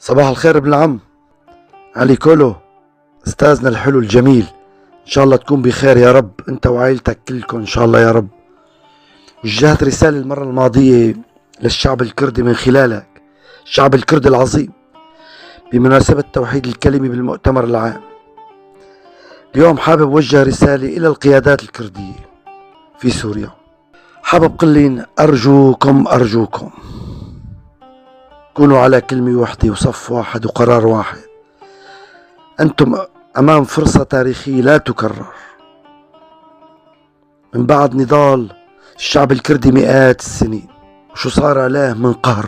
صباح الخير ابن العم علي كولو، استاذنا الحلو الجميل. ان شاء الله تكون بخير يا رب انت وعائلتك كلكم ان شاء الله يا رب. وجهت رسالة المرة الماضية للشعب الكردي من خلالك، الشعب الكردي العظيم، بمناسبة توحيد الكلمة بالمؤتمر العام. اليوم حابب وجه رسالة إلى القيادات الكردية في سوريا. حابب قلين أرجوكم كونوا على كلمة واحدة وصف واحد وقرار واحد. أنتم أمام فرصة تاريخية لا تكرر. من بعد نضال الشعب الكردي مئات السنين، وشو صار له من قهر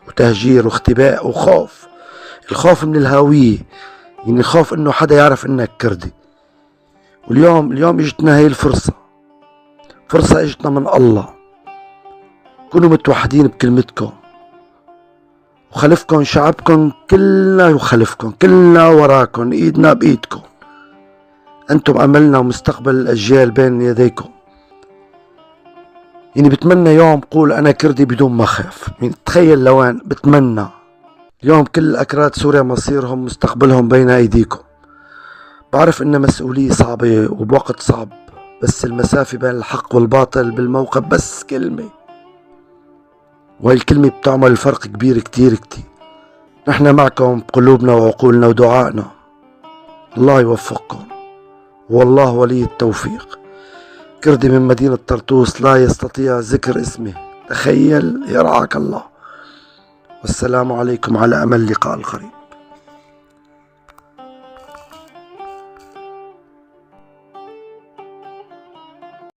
وتهجير واختباء وخوف. الخوف من الهوية، يعني خوف انه حدا يعرف انك كردي. واليوم اجتنا هاي الفرصة، فرصة اجتنا من الله. كونوا متوحدين بكلمتكم، وخلفكم شعبكم كلنا يخلفكم، كلنا وراكم، ايدنا بايدكم. انتم املنا ومستقبل الاجيال بين يديكم. يعني بتمنى يوم قول انا كردي بدون ما اخاف. يعني تخيل لوين بتمنى. اليوم كل اكراد سوريا مصيرهم مستقبلهم بين ايديكم. بعرف ان مسؤولية صعبة وبوقت صعب، بس المسافة بين الحق والباطل بالموقف بس كلمة، وهي الكلمة بتعمل فرق كبير كتير كتير. نحن معكم بقلوبنا وعقولنا ودعائنا. الله يوفقكم، والله ولي التوفيق. كردي من مدينة طرطوس لا يستطيع ذكر اسمه، تخيل، يرعاك الله. والسلام عليكم، على أمل لقاء القريب.